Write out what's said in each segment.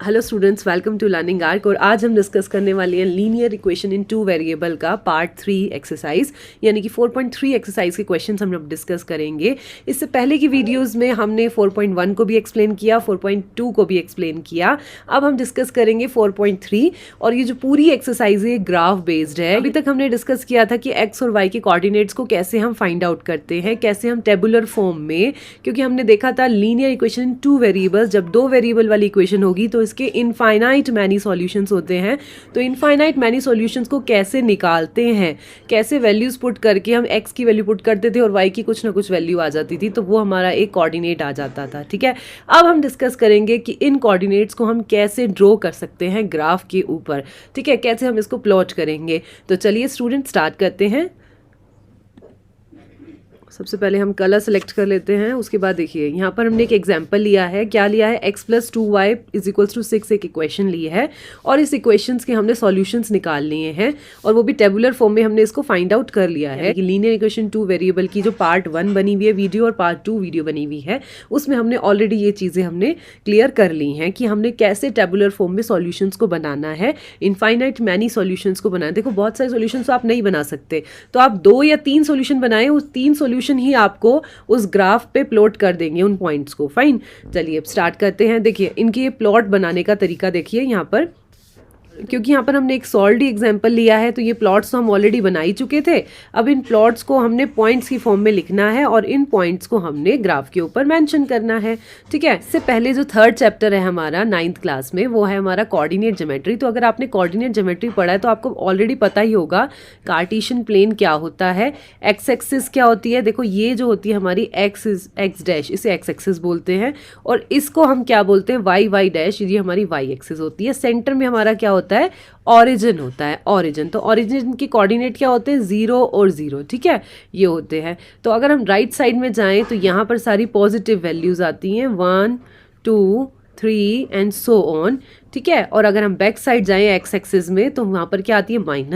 Hello students, welcome to learning arc. और आज हम डिस्कस करने वाले हैं linear equation in two variable का पार्ट 3 एक्सरसाइज, यानी कि 4.3 एक्सरसाइज के क्वेश्चंस हम लोग डिस्कस करेंगे। इससे पहले की वीडियोस में हमने 4.1 को भी एक्सप्लेन किया, 4.2 को भी एक्सप्लेन किया। अब हम डिस्कस करेंगे 4.3। और ये जो पूरी एक्सरसाइज है ग्राफ बेस्ड है। अभी तक हमने डिस्कस किया था कि एक्स और वाई के कोऑर्डिनेट्स को कैसे हम फाइंड आउट करते हैं, कैसे हम टेबुलर फॉर्म में, क्योंकि हमने देखा था linear equation in two variables, जब दो वेरिएबल वाली इक्वेशन होगी तो इसके इनफाइनाइट मैनी सॉल्यूशंस होते हैं। तो इनफाइनाइट मैनी सॉल्यूशंस को कैसे निकालते हैं, कैसे वैल्यूज पुट करके हम एक्स की वैल्यू पुट करते थे और वाई की कुछ ना कुछ वैल्यू आ जाती थी, तो वो हमारा एक कोऑर्डिनेट आ जाता था। ठीक है, अब हम डिस्कस करेंगे कि इन कोऑर्डिनेट्स को हम कैसे ड्रॉ कर सकते हैं ग्राफ के ऊपर। ठीक है, कैसे हम इसको प्लॉट करेंगे। तो चलिए स्टूडेंट स्टार्ट करते हैं। सबसे पहले हम कलर सेलेक्ट कर लेते हैं। उसके बाद देखिए यहाँ पर हमने एक एग्जांपल लिया है। क्या लिया है? x + 2y = 6 एक इक्वेशन ली है और इस इक्वेशंस के हमने सॉल्यूशंस निकाल लिए हैं और वो भी टेबुलर फॉर्म में हमने इसको फाइंड आउट कर लिया है कि लीनियर इक्वेशन टू वेरिएबल की जो पार्ट 1 बनी हुई है वीडियो और पार्ट 2 वीडियो बनी हुई है, उसमें हमने ऑलरेडी ये चीज़ें हमने क्लियर कर ली हैं कि हमने कैसे टेबुलर फॉर्म में सॉल्यूशंस को बनाना है, इनफाइनाइट मैनी सॉल्यूशंस को बनाना है। देखो बहुत सारे सॉल्यूशंस तो आप नहीं बना सकते, तो आप 2 या 3 सॉल्यूशन बनाए, उस 3 सॉल्यूशन ही आपको उस ग्राफ पे प्लॉट कर देंगे उन पॉइंट्स को। फाइन, चलिए अब स्टार्ट करते हैं। देखिए इनके ये प्लॉट बनाने का तरीका देखिए यहाँ पर, क्योंकि यहाँ पर हमने एक सॉल्ड एग्जाम्पल लिया है तो ये प्लॉट्स तो हम ऑलरेडी बना ही चुके थे। अब इन प्लॉट्स को हमने पॉइंट्स की फॉर्म में लिखना है और इन पॉइंट्स को हमने ग्राफ के ऊपर मेंशन करना है। ठीक है, इससे पहले जो 3rd चैप्टर है हमारा 9th क्लास में, वो है हमारा कोऑर्डिनेट ज्योमेट्री। तो अगर आपने कोऑर्डिनेट ज्योमेट्री पढ़ा है तो आपको ऑलरेडी पता ही होगा कार्टेशियन प्लेन क्या होता है, एक्स एक्सिस क्या होती है। देखो ये जो होती है हमारी एक्स डैश, इसे एक्स एक्सिस बोलते हैं, और इसको हम क्या बोलते हैं? वाई डैश, ये हमारी वाई एक्सिस होती है। सेंटर में हमारा क्या होता है? ऑरिजिन होता है, ऑरिजिन। तो ऑरिजिन की कोऑर्डिनेट क्या होते हैं? 0 और 0। ठीक है, ये होते हैं। तो अगर हम राइट साइड में जाएं तो यहाँ पर सारी पॉजिटिव वैल्यूज आती हैं, 1 2 3 एंड सो ऑन। ठीक है, और अगर हम बैक साइड जाएं एक्स एक्सिस में तो वहाँ पर क्या आती है? -1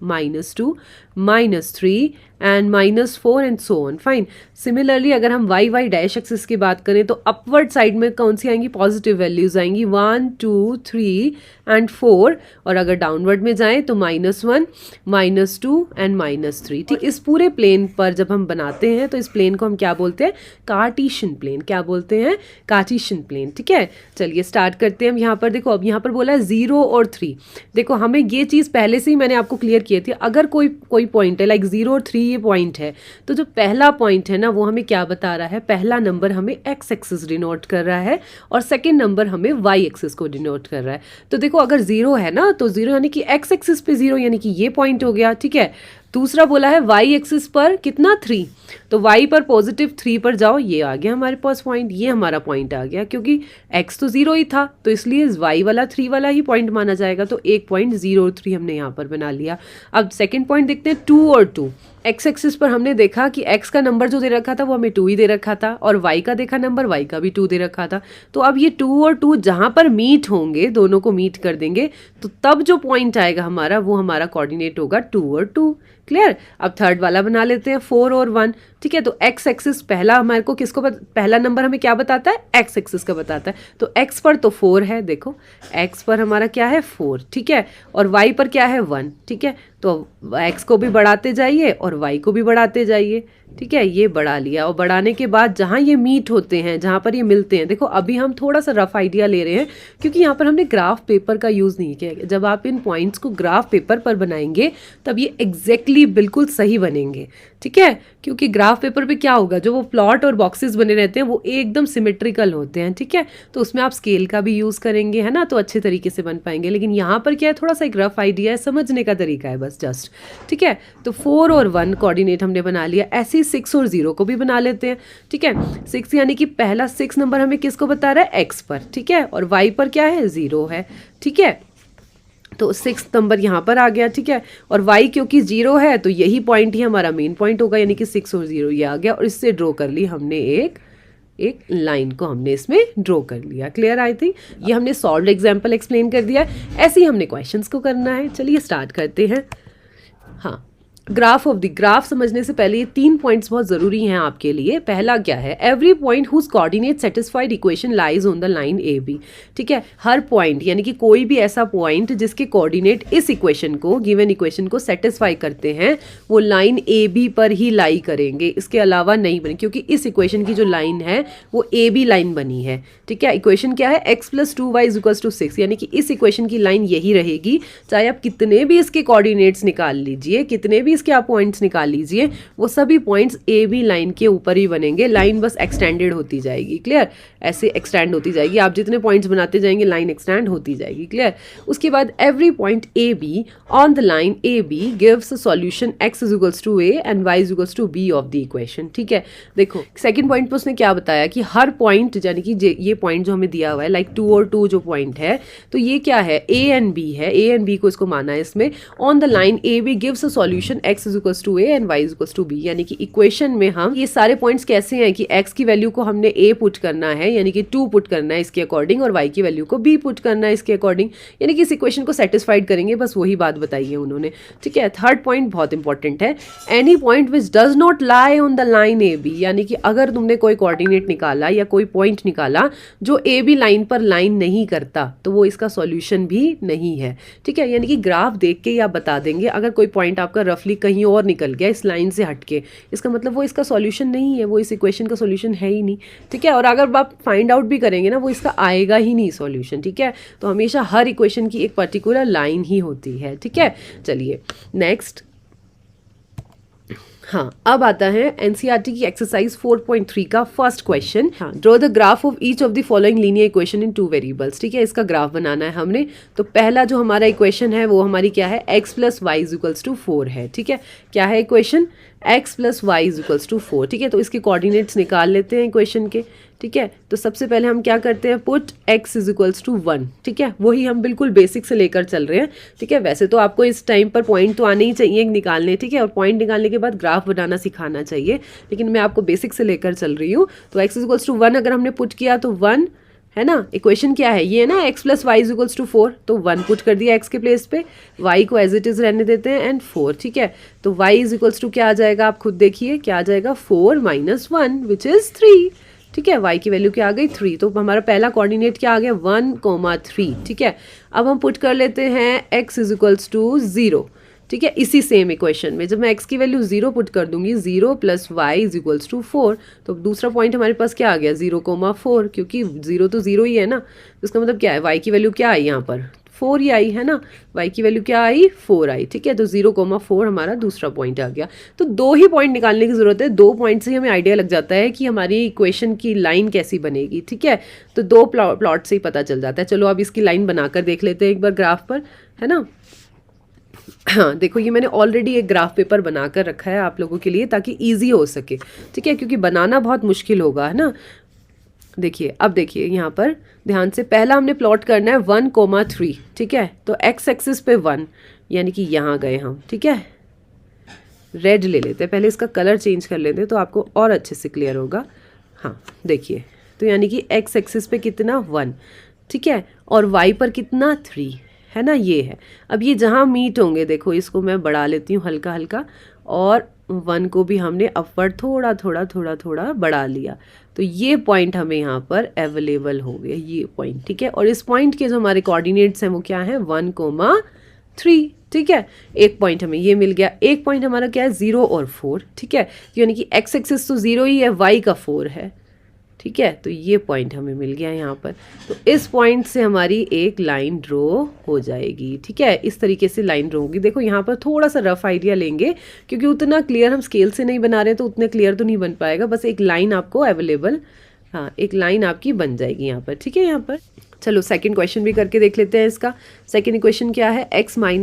-2 -3 and -4 and so on. Fine, similarly अगर हम वाई डैश एक्सिस की बात करें तो अपवर्ड साइड में कौन सी आएंगी? पॉजिटिव वैल्यूज आएंगी, 1 2 3 एंड 4। और अगर डाउनवर्ड में जाएं तो -1 -2 एंड -3। ठीक, इस पूरे प्लेन पर जब हम बनाते हैं तो इस प्लेन को हम क्या बोलते हैं? Cartesian plane. क्या बोलते हैं? Cartesian plane. ठीक है, चलिए स्टार्ट करते हैं। हम यहाँ पर देखो, अब यहाँ पर बोला है 0 और 3। देखो हमें ये चीज़ पहले से ही मैंने आपको क्लियर की थी। अगर कोई पॉइंट है लाइक 0 और 3 ये पॉइंट है, तो जो पहला पॉइंट है ना वो हमें क्या बता रहा है? पहला नंबर हमें एक्स एक्सिस डिनोट कर रहा है और सेकंड नंबर हमें वाई एक्सिस को डिनोट कर रहा है। तो देखो अगर 0 है ना तो 0 यानी कि एक्स एक्सिस पे 0 यानी कि ये पॉइंट हो गया। ठीक है, दूसरा बोला है वाई एक्सिस पर कितना? 3। तो वाई पर +3 पर जाओ, ये आ गया हमारे पास पॉइंट, ये हमारा पॉइंट आ गया, क्योंकि एक्स तो 0 ही था तो इसलिए वाई वाला 3 वाला ही पॉइंट माना जाएगा। तो एक पॉइंट 0 और 3 हमने यहाँ पर बना लिया। अब सेकंड पॉइंट देखते हैं, 2 और 2। एक्स एक्सिस पर हमने देखा कि एक्स का नंबर जो दे रखा था वो हमें 2 ही दे रखा था और वाई का देखा नंबर, वाई का भी 2 दे रखा था। तो अब ये 2 और 2 जहाँ पर मीट होंगे, दोनों को मीट कर देंगे, तो तब जो पॉइंट आएगा हमारा वो हमारा कोऑर्डिनेट होगा 2 और 2। क्लियर? अब थर्ड वाला बना लेते हैं, 4 और 1। ठीक है, तो एक्स एक्सिस पहला हमारे को किसको पहला नंबर हमें क्या बताता है? एक्स एक्सिस का बताता है। तो एक्स पर तो 4 है, देखो एक्स पर हमारा क्या है? 4। ठीक है, और वाई पर क्या है? 1। ठीक है, तो एक्स को भी बढ़ाते जाइए और वाई को भी बढ़ाते जाइए। ठीक है, ये बढ़ा लिया और बढ़ाने के बाद जहाँ ये मीट होते हैं, जहाँ पर ये मिलते हैं, देखो अभी हम थोड़ा सा रफ आइडिया ले रहे हैं क्योंकि यहाँ पर हमने ग्राफ पेपर का यूज़ नहीं किया। जब आप इन पॉइंट्स को ग्राफ पेपर पर बनाएंगे तब ये एग्जैक्टली बिल्कुल सही बनेंगे। ठीक है, क्योंकि ग्राफ पेपर पे क्या होगा, जो वो प्लॉट और बॉक्सेस बने रहते हैं वो एकदम सिमेट्रिकल होते हैं। ठीक है, तो उसमें आप स्केल का भी यूज़ करेंगे, है ना, तो अच्छे तरीके से बन पाएंगे। लेकिन यहाँ पर क्या है, थोड़ा सा एक रफ आइडिया है, समझने का तरीका है बस जस्ट। ठीक है, तो 4 और 1 कोऑर्डिनेट हमने बना लिया। ऐसे ही 6 और 0 को भी बना लेते हैं। ठीक है, 6 यानी कि पहला 6 नंबर हमें किसको बता रहा है? एक्स पर। ठीक है, और वाई पर क्या है? 0 है। ठीक है, तो 6 नंबर यहाँ पर आ गया। ठीक है, और y क्योंकि 0 है तो यही पॉइंट ही हमारा मेन पॉइंट होगा, यानी कि 6 और 0 ये आ गया और इससे ड्रॉ कर ली हमने एक लाइन को हमने इसमें ड्रॉ कर लिया। क्लियर? आई थिंक ये हमने सॉल्व एग्जाम्पल एक्सप्लेन कर दिया। ऐसे ही हमने क्वेश्चंस को करना है। चलिए स्टार्ट करते हैं। हाँ, ग्राफ ऑफ द ग्राफ समझने से पहले ये 3 पॉइंट्स बहुत जरूरी हैं आपके लिए। पहला क्या है, every point whose coordinate satisfied equation lies on the line A B. ठीक है, हर पॉइंट यानी कि कोई भी ऐसा पॉइंट जिसके कोऑर्डिनेट इस इक्वेशन को, गिवन इक्वेशन को सेटिस्फाई करते हैं, वो लाइन ए बी पर ही लाई करेंगे, इसके अलावा नहीं बने, क्योंकि इस इक्वेशन की जो लाइन है वो ए बी लाइन बनी है। ठीक है, इक्वेशन क्या है, x + 2y = 6, यानी कि इस इक्वेशन की लाइन यही रहेगी, चाहे आप कितने भी इसके कोऑर्डिनेट्स निकाल लीजिए, कितने भी इसके आप पॉइंट्स निकाल लीजिए, वो सभी पॉइंट्स ए बी लाइन के ऊपर ही बनेंगे। लाइन बस एक्सटेंडेड होती जाएगी। क्लियर, ऐसे एक्सटेंड होती जाएगी, आप जितने पॉइंट्स बनाते जाएंगे लाइन एक्सटेंड होती जाएगी। क्लियर, उसके बाद every point A B on the line A B gives a solution x = a and y = b of the equation. ठीक है, देखो सेकंड पॉइंट पे उसने क्या बताया कि हर पॉइंट, यानी कि ये पॉइंट जो हमें दिया हुआ है लाइक 2 और 2 जो पॉइंट है, तो ये क्या है, a एंड b है, a एंड b को इसको माना है इसमें। On the line A B gives a solution x = a and y = b, यानी कि इक्वेशन में हम ये सारे पॉइंट्स कैसे हैं कि x की वैल्यू को हमने a पुट करना है, यानी कि 2 पुट करना है इसके अकॉर्डिंग, और y की वैल्यू को b पुट करना है इसके अकॉर्डिंग, यानी कि इस इक्वेशन को सेटिस्फाइड करेंगे, बस वही बात बताई है उन्होंने। ठीक है, थर्ड पॉइंट बहुत इंपॉर्टेंट है, any point which does not lie on the line A B, यानी कि अगर तुमने कोई कोऑर्डिनेट निकाला या कोई पॉइंट निकाला जो ए बी लाइन पर लाइन नहीं करता, तो वो इसका सॉल्यूशन भी नहीं है। ठीक है, यानी कि ग्राफ देख के ही आप बता देंगे, अगर कोई पॉइंट आपका रफली कहीं और निकल गया इस लाइन से हटके, इसका मतलब वो इसका सॉल्यूशन नहीं है, वो इस इक्वेशन का सॉल्यूशन है ही नहीं। ठीक है, और अगर आप फाइंड आउट भी करेंगे ना, वो इसका आएगा ही नहीं सॉल्यूशन। ठीक है, तो हमेशा हर इक्वेशन की एक पर्टिकुलर लाइन ही होती है। ठीक है, चलिए नेक्स्ट। हाँ, अब आता है एनसीईआरटी की एक्सरसाइज 4.3 का फर्स्ट क्वेश्चन। हाँ, draw the graph of each of the following linear equation in 2 variables. ठीक है, इसका ग्राफ बनाना है हमने। तो पहला जो हमारा इक्वेशन है वो हमारी क्या है, x + y = 4 है। ठीक है, क्या है इक्वेशन, x + y = 4। ठीक है, तो इसके कोऑर्डिनेट्स निकाल लेते हैं इक्वेशन के। ठीक है, तो सबसे पहले हम क्या करते हैं, पुट x = 1। ठीक है, वही हम बिल्कुल बेसिक से लेकर चल रहे हैं। ठीक है, वैसे तो आपको इस टाइम पर पॉइंट तो आने ही चाहिए निकालने। ठीक है, और पॉइंट निकालने के बाद ग्राफ बनाना सिखाना चाहिए, लेकिन मैं आपको बेसिक से लेकर चल रही हूँ। तो x = 1 अगर हमने पुट किया तो 1 है ना, इक्वेशन क्या है, ये है ना, x + y = 4, तो 1 पुट कर दिया x के प्लेस पे, y को एज इट इज रहने देते हैं एंड 4। ठीक है, तो y = क्या आ जाएगा, आप खुद देखिए क्या आ जाएगा, 4 - 1 विच इज 3। ठीक है, y की वैल्यू क्या आ गई, 3। तो हमारा पहला कोऑर्डिनेट क्या आ गया, 1, 3। ठीक है, अब हम पुट कर लेते हैं x = 0। ठीक है, इसी सेम इक्वेशन में जब मैं x की वैल्यू 0 पुट कर दूंगी, 0 + y = 4, तो दूसरा पॉइंट हमारे पास क्या आ गया, 0, 4, क्योंकि 0 तो 0 ही है ना, तो इसका मतलब क्या है, y की वैल्यू क्या आई यहाँ पर, 4 ही आई है ना, y की वैल्यू क्या आई, 4 आई। ठीक है, तो 0, 4 हमारा दूसरा पॉइंट आ गया। तो 2 ही पॉइंट निकालने की जरूरत है, 2 पॉइंट से ही हमें आइडिया लग जाता है कि हमारी इक्वेशन की लाइन कैसी बनेगी। ठीक है, तो 2 प्लॉट से ही पता चल जाता है। चलो अब इसकी लाइन बनाकर देख लेते हैं एक बार ग्राफ पर, है ना। हाँ, देखो ये मैंने ऑलरेडी एक ग्राफ पेपर बनाकर रखा है आप लोगों के लिए, ताकि ईजी हो सके। ठीक है, क्योंकि बनाना बहुत मुश्किल होगा, है ना। देखिए, अब देखिए यहाँ पर ध्यान से, पहला हमने प्लॉट करना है 1, 3। ठीक है, तो x एक्सिस पे 1, यानी कि यहाँ गए हम। ठीक है, रेड ले लेते हैं, पहले इसका कलर चेंज कर लेते हैं तो आपको और अच्छे से क्लियर होगा। हाँ देखिए, तो यानी कि x एक्सिस पे कितना, 1। ठीक है, और y पर कितना, 3, है ना, ये है। अब ये जहाँ मीट होंगे, देखो इसको मैं बढ़ा लेती हूँ हल्का हल्का, और 1 को भी हमने अपवर्ड थोड़ा थोड़ा बढ़ा लिया, तो ये पॉइंट हमें यहाँ पर अवेलेबल हो गया, ये पॉइंट। ठीक है, और इस पॉइंट के जो हमारे कोऑर्डिनेट्स हैं वो क्या है, 1, 3। ठीक है, एक पॉइंट हमें ये मिल गया। एक पॉइंट हमारा क्या है, 0 और 4। ठीक है, यानी कि x एक्सिस तो 0 ही है, y का 4 है। ठीक है, तो ये पॉइंट हमें मिल गया यहाँ पर। तो इस पॉइंट से हमारी एक लाइन ड्रॉ हो जाएगी। ठीक है, इस तरीके से लाइन ड्रॉ होगी। देखो यहाँ पर थोड़ा सा रफ आइडिया लेंगे, क्योंकि उतना क्लियर हम स्केल से नहीं बना रहे, तो उतने क्लियर तो नहीं बन पाएगा। बस एक लाइन आपको अवेलेबल, हाँ एक लाइन आपकी बन जाएगी यहाँ पर। ठीक है, यहाँ पर चलो सेकंड क्वेश्चन भी करके देख लेते हैं इसका। सेकंड इक्वेशन क्या है, x - y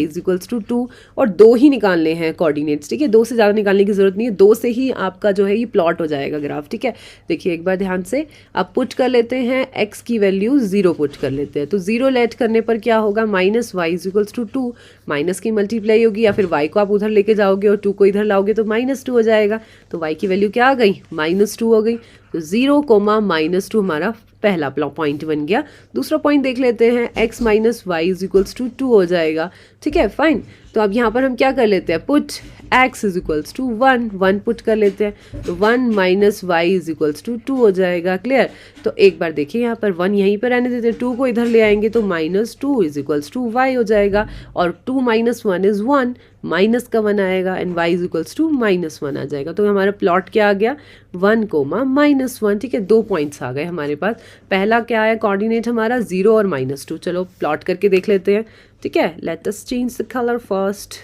= 2, और 2 ही निकालने हैं कोऑर्डिनेट्स। ठीक है, 2 से ज़्यादा निकालने की जरूरत नहीं है, 2 से ही आपका जो है ये प्लॉट हो जाएगा ग्राफ। ठीक है, देखिए एक बार ध्यान से, आप पुट कर लेते हैं x की वैल्यू 0 पुट कर लेते हैं, तो 0 लेट करने पर क्या होगा, -y = 2, माइनस की मल्टीप्लाई होगी, या फिर y को आप उधर लेके जाओगे और 2 को इधर लाओगे तो -2 हो जाएगा। तो y की वैल्यू क्या आ गई, -2 हो गई। तो 0 कोमा -2 हमारा पहला पॉइंट बन गया। दूसरा पॉइंट देख लेते हैं, x minus Y is equals to 2 हो जाएगा। ठीक है, फाइन। तो अब यहाँ पर हम क्या कर लेते हैं, put x is equals to 1 put कर लेते हैं, तो 1 minus Y is equals to 2 हो जाएगा। क्लियर। तो एक बार देखिए यहाँ पर 1 यहीं पर रहने देते हैं, 2 को इधर ले आएंगे तो -2 इज इक्वल्स टू वाई हो जाएगा, और 2 माइनस 1 इज 1, माइनस का 1 आएगा and y is equals to -1 आ जाएगा। तो हमारा प्लॉट क्या आ गया, 1 कोमा -1। ठीक है, 2 पॉइंट्स आ गए हमारे पास। पहला क्या है कोऑर्डिनेट हमारा 0 और -2। चलो प्लॉट करके देख लेते हैं। ठीक है, let us change the colour first.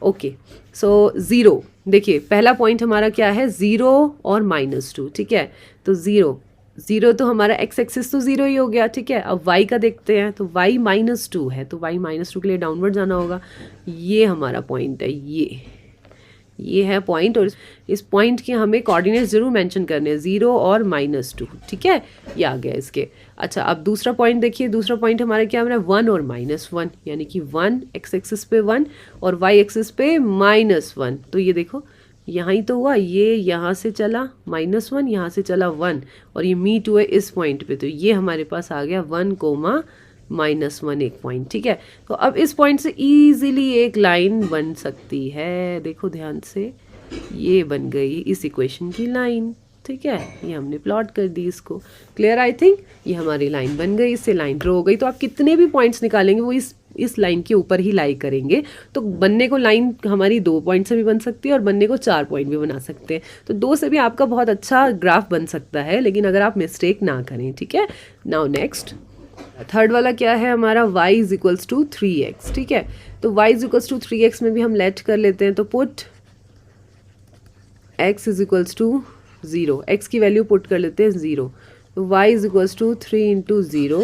Okay, so 0, देखिए पहला पॉइंट हमारा क्या है, 0 और -2। ठीक है, तो 0 तो हमारा x एक्सिस तो 0 ही हो गया। ठीक है, अब y का देखते हैं, तो y -2 है, तो y -2 के लिए डाउनवर्ड जाना होगा। ये हमारा पॉइंट है, ये है पॉइंट, और इस पॉइंट के हमें कोऑर्डिनेट्स जरूर मेंशन करने हैं, 0 और -2। ठीक है, ये आ गया इसके। अच्छा, अब दूसरा पॉइंट देखिए, दूसरा पॉइंट हमारा क्या बना, 1 और -1, यानी कि 1 x एक्सिस पे 1 और y एक्सिस पे -1। तो ये देखो यहाँ ही तो हुआ, ये यहाँ से चला -1, यहाँ से चला 1, और ये मीट हुए इस पॉइंट पे, तो ये हमारे पास आ गया 1 कोमा -1 एक पॉइंट। ठीक है, तो अब इस पॉइंट से इजीली एक लाइन बन सकती है, देखो ध्यान से, ये बन गई इस इक्वेशन की लाइन। ठीक है, ये हमने प्लॉट कर दी इसको। क्लियर, आई थिंक ये हमारी लाइन बन गई, इससे लाइन ड्रॉ हो गई। तो आप कितने भी पॉइंट्स निकालेंगे वो इस लाइन के ऊपर ही लाई करेंगे, तो बनने को लाइन हमारी 2 पॉइंट से भी बन सकती है और बनने को 4 पॉइंट भी बना सकते हैं। तो 2 से भी आपका बहुत अच्छा ग्राफ बन सकता है, लेकिन अगर आप मिस्टेक ना करें। ठीक है, नाउ नेक्स्ट थर्ड वाला क्या है हमारा, y is equals to 3x। ठीक है, तो y is equals to 3x में भी हम लेट कर लेते हैं, तो put x is equals to 0, x की वैल्यू पुट कर लेते हैं 0, तो y is equals to 3 into 0,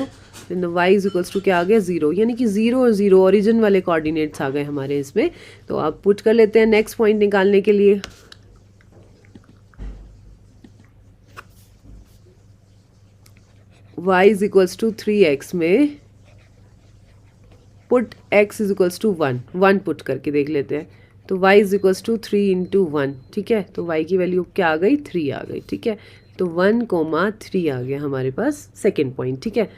y is equals to क्या आ गया 0, यानी कि 0 और 0 ओरिजिन वाले कोऑर्डिनेट्स आ गए हमारे इसमें। तो आप पुट कर लेते हैं नेक्स्ट पॉइंट निकालने के लिए। y is equals to 3x में put x is equals to 1 put करके देख लेते हैं, तो y is equals to 3 into 1। ठीक है, तो y की वैल्यू क्या आ गई, 3 आ गई। ठीक है, तो 1 कोमा 3 आ गया हमारे पास सेकेंड पॉइंट। ठीक है,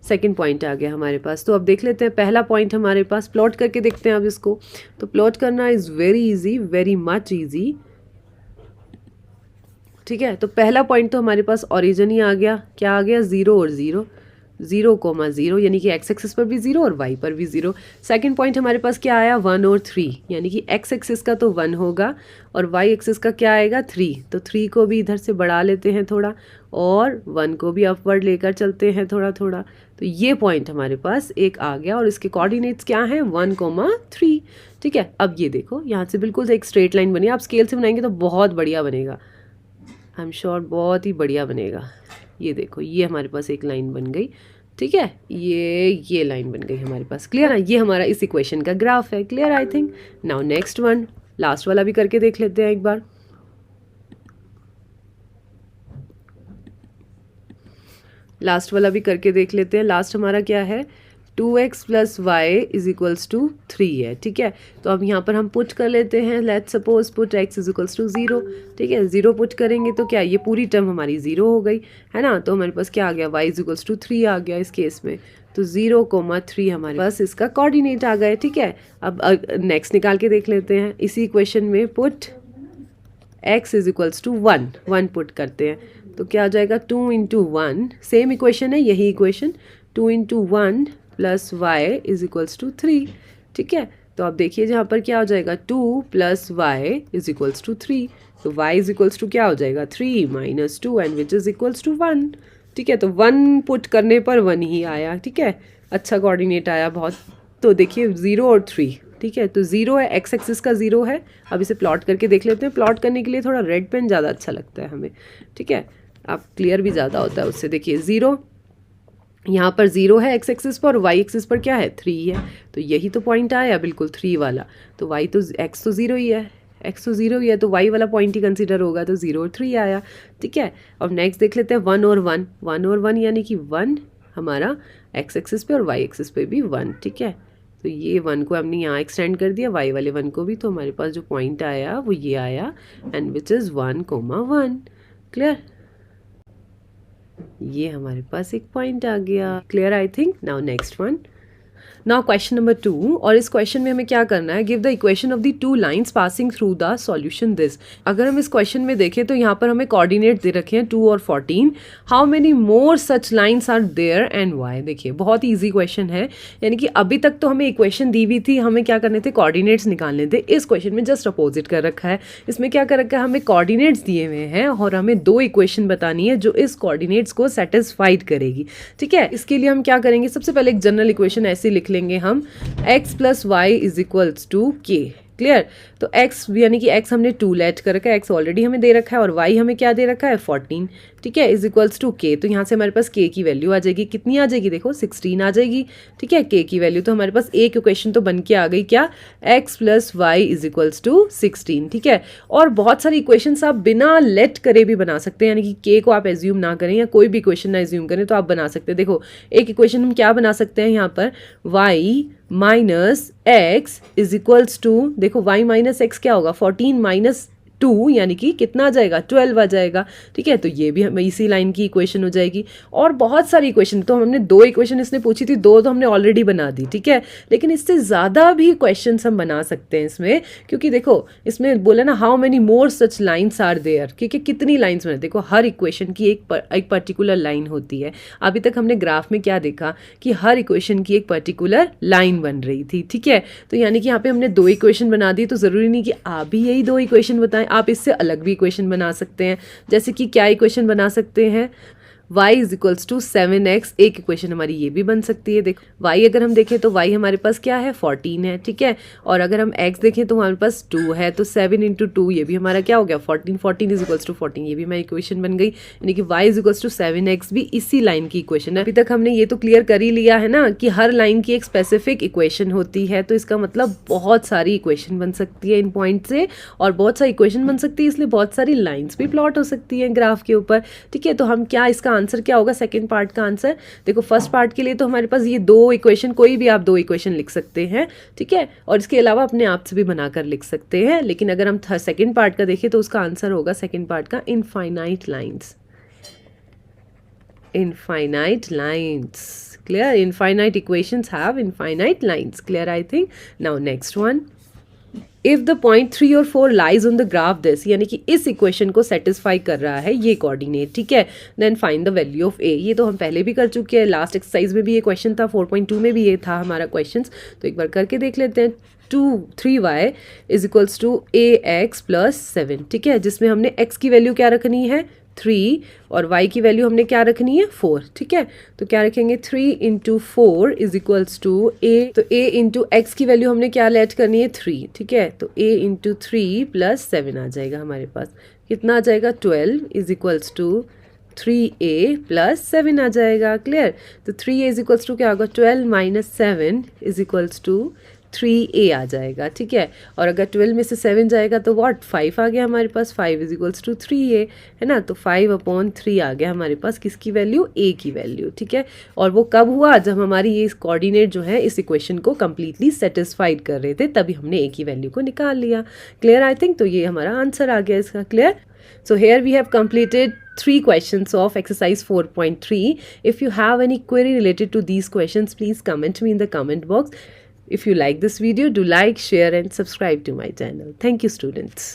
सेकेंड पॉइंट आ गया हमारे पास। तो अब देख लेते हैं पहला पॉइंट हमारे पास, प्लॉट करके देखते हैं अब इसको। तो प्लॉट करना is very easy, very much easy. ठीक है, तो पहला पॉइंट तो हमारे पास ओरिजिन ही आ गया, क्या आ गया 0 और 0, 0 कोमा 0, यानी कि x एक्सिस पर भी 0 और y पर भी 0। सेकंड पॉइंट हमारे पास क्या आया 1 और 3, यानी कि x एक्सिस का तो 1 होगा और y एक्सिस का क्या आएगा 3, तो 3 को भी इधर से बढ़ा लेते हैं थोड़ा और 1 को भी अपवर्ड लेकर चलते हैं थोड़ा थोड़ा। तो ये पॉइंट हमारे पास एक आ गया और इसके कोऑर्डिनेट्स क्या हैं 1 कोमा 3। ठीक है, अब ये देखो यहाँ से बिल्कुल से एक स्ट्रेट लाइन बनी, आप स्केल से बनाएंगे तो बहुत बढ़िया बनेगा, आई एम श्योर बहुत ही बढ़िया बनेगा। ये देखो ये हमारे पास एक लाइन बन गई। ठीक है, ये लाइन बन गई हमारे पास। क्लियर है, ये हमारा इस इक्वेशन का ग्राफ है। Clear I think. Now next one, last वाला भी करके देख लेते हैं एक बार। लास्ट वाला भी करके देख लेते हैं। लास्ट हमारा क्या है 2x plus Y is equals to 3 है। ठीक है, तो अब यहाँ पर हम पुट कर लेते हैं, let's suppose put x is equals to 0। ठीक है, 0 पुट करेंगे तो क्या ये पूरी टर्म हमारी 0 हो गई है ना, तो हमारे पास क्या आ गया y इज इक्वल्स टू 3 आ गया इस केस में। तो 0 कोमा 3 हमारे पास इसका कोऑर्डिनेट आ गए। ठीक है, अब नेक्स्ट निकाल के देख लेते हैं। इसी इक्वेशन में put x is equals to 1 put करते हैं, तो क्या आ जाएगा 2 इंटू 1, सेम इक्वेशन है यही equation, 2 into 1 plus Y is equals to 3। ठीक है, तो आप देखिए जहाँ पर क्या हो जाएगा 2 plus Y is equals to 3, तो y इज इक्वल्स टू क्या हो जाएगा 3 minus 2 and which is equals to 1। ठीक है, तो 1 पुट करने पर 1 ही आया। ठीक है, अच्छा कोऑर्डिनेट आया बहुत। तो देखिए 0 और 3। ठीक है, तो 0 है, x एक्सिस का 0 है। अब इसे प्लॉट करके देख लेते हैं। प्लॉट करने के लिए थोड़ा रेड पेन ज़्यादा अच्छा लगता है हमें। ठीक है, आप क्लियर भी ज़्यादा होता है उससे। देखिए 0 यहाँ पर 0 है x एक्सिस पर और y एक्सिस पर क्या है 3 है, तो यही तो पॉइंट आया बिल्कुल 3 वाला। तो y तो x तो 0 ही है, x तो 0 ही है, तो y वाला पॉइंट ही कंसीडर होगा, तो 0 और 3 आया। ठीक है, अब नेक्स्ट देख लेते हैं 1 और 1 यानी कि 1 हमारा x एक्सिस पे और y एक्सिस पे भी 1। ठीक है, तो ये 1 को हमने यहाँ एक्सटेंड कर दिया, y वाले 1 को भी, तो हमारे पास जो पॉइंट आया वो ये आया and which is 1 comma 1। Clear. ये हमारे पास एक पॉइंट आ गया। Clear I think. Now next one. Now question number 2, और इस क्वेश्चन में हमें क्या करना है, give the equation of the two lines passing through the solution this. अगर हम इस क्वेश्चन में देखें तो यहाँ पर हमें कोऑर्डिनेट दे रखे हैं 2 और 14। How many more such lines are there and why. देखिए बहुत ही ईजी क्वेश्चन है, यानी कि अभी तक तो हमें इक्वेशन दी हुई थी, हमें क्या करने थे, कोऑर्डिनेट्स निकालने थे। इस क्वेश्चन में जस्ट अपोजिट कर रखा है। इसमें क्या कर रखा है, हमें कोऑर्डिनेट्स दिए हुए हैं और हमें 2 इक्वेशन बतानी है जो इस कोऑर्डिनेट्स को सेटिस्फाइड करेगी। ठीक है, इसके लिए हम क्या करेंगे, सबसे पहले एक जनरल इक्वेशन ऐसे लिख लेंगे हम, x plus Y is equals to k. Clear. तो x यानी कि x हमने 2 लेट कर रखा है, x ऑलरेडी हमें दे रखा है, और y हमें क्या दे रखा है, 14। ठीक है, इज इक्वल्स टू k। तो यहाँ से हमारे पास k की वैल्यू आ जाएगी, कितनी आ जाएगी, देखो 16 आ जाएगी। ठीक है, k की वैल्यू, तो हमारे पास एक इक्वेशन तो बन के आ गई, क्या, x plus Y is equals to 16। ठीक है, और बहुत सारी इक्वेशंस आप बिना लेट करे भी बना सकते हैं, यानी कि k को आप एज्यूम ना करें या कोई भी इक्वेशन ना एज्यूम करें तो आप बना सकते हैं। देखो एक इक्वेशन हम क्या बना सकते हैं यहाँ पर, y minus x is equals to, देखो y माइनस एक्स क्या होगा, 14 माइनस 2 यानी कि कितना आ जाएगा, 12 आ जाएगा। ठीक है, तो ये भी हमें इसी लाइन की इक्वेशन हो जाएगी। और बहुत सारी इक्वेशन, तो हमने 2 इक्वेशन इसने पूछी थी, 2 तो हमने ऑलरेडी बना दी। ठीक है, लेकिन इससे ज़्यादा भी क्वेश्चंस हम बना सकते हैं इसमें, क्योंकि देखो इसमें बोला ना how many more such lines are there, क्योंकि कितनी लाइन्स बने, देखो हर इक्वेशन की एक पर्टिकुलर लाइन होती है। अभी तक हमने ग्राफ में क्या देखा कि हर इक्वेशन की एक पर्टिकुलर लाइन बन रही थी। ठीक है, तो यानी कि यहाँ पे हमने 2 इक्वेशन बना दी, तो ज़रूरी नहीं कि आप भी यही 2 इक्वेशन बताएं, आप इससे अलग भी इक्वेशन बना सकते हैं। जैसे कि क्या इक्वेशन बना सकते हैं, y is equals to 7x, एक इक्वेशन हमारी ये भी बन सकती है। देखो y अगर हम देखें तो y हमारे पास क्या है, 14 है। ठीक है, और अगर हम x देखें तो हमारे पास 2 है, तो 7 इंटू 2 ये भी हमारा क्या हो गया, 14। 14 इज इक्वल्स टू 14, ये भी हमारी इक्वेशन बन गई, यानी कि y is equals to 7x भी इसी लाइन की इक्वेशन है। अभी तक हमने ये तो क्लियर कर ही लिया है ना कि हर लाइन की एक स्पेसिफिक इक्वेशन होती है, तो इसका मतलब बहुत सारी इक्वेशन बन सकती है इन पॉइंट से, और बहुत सारी इक्वेशन बन सकती है, इसलिए बहुत सारी लाइन्स भी प्लॉट हो सकती हैं ग्राफ के ऊपर। ठीक है, तो हम क्या, इसका आंसर क्या होगा, सेकंड पार्ट का आंसर। देखो फर्स्ट पार्ट के लिए तो हमारे पास ये 2 इक्वेशन, कोई भी आप 2 इक्वेशन लिख सकते हैं। ठीक है, और इसके अलावा अपने आप से भी बनाकर लिख सकते हैं, लेकिन अगर हम सेकंड पार्ट का देखें तो उसका आंसर होगा सेकंड पार्ट का, infinite lines. Infinite lines. Clear, infinite equations have infinite lines. Clear I think. Now next one, if the point 3 और 4 lies on the graph this, यानी कि इस इक्वेशन को सेटिस्फाई कर रहा है ये कोऑर्डिनेट। ठीक है, then find the value of A. ये तो हम पहले भी कर चुके हैं, लास्ट एक्सरसाइज में भी ये क्वेश्चन था, 4.2 में भी ये था हमारा क्वेश्चन, तो एक बार करके देख लेते हैं। 3y is equals to ax plus 7। ठीक है, जिसमें हमने x की वैल्यू क्या रखनी है, 3, और y की वैल्यू हमने क्या रखनी है, 4। ठीक है, तो क्या रखेंगे, 3 into 4 is equals to a, तो a इंटू एक्स की वैल्यू हमने क्या लेट करनी है, 3। ठीक है, तो a इंटू 3 प्लस 7 आ जाएगा हमारे पास, कितना आ जाएगा, 12 is equals to 3a plus 7 आ जाएगा। क्लियर, तो 3a इज इक्वल्स टू क्या होगा, 12 minus 7 is equals to 3a आ जाएगा। ठीक है, और अगर 12 में से 7 जाएगा तो व्हाट, 5 आ गया हमारे पास, 5 इज इक्वल्स टू 3a, है ना, तो 5/3 आ गया हमारे पास, किसकी वैल्यू, a की वैल्यू। ठीक है, और वो कब हुआ, जब हमारी ये कोऑर्डिनेट जो है इस इक्वेशन को कंप्लीटली सेटिस्फाइड कर रहे थे, तभी हमने a की वैल्यू को निकाल लिया। क्लियर आई थिंक, तो ये हमारा आंसर आ गया इसका। Clear, so here we have completed 3 questions of exercise 4.3. If you have any query related to these questions, please comment me in the comment box. If you like this video, do like, share and subscribe to my channel. Thank you, students.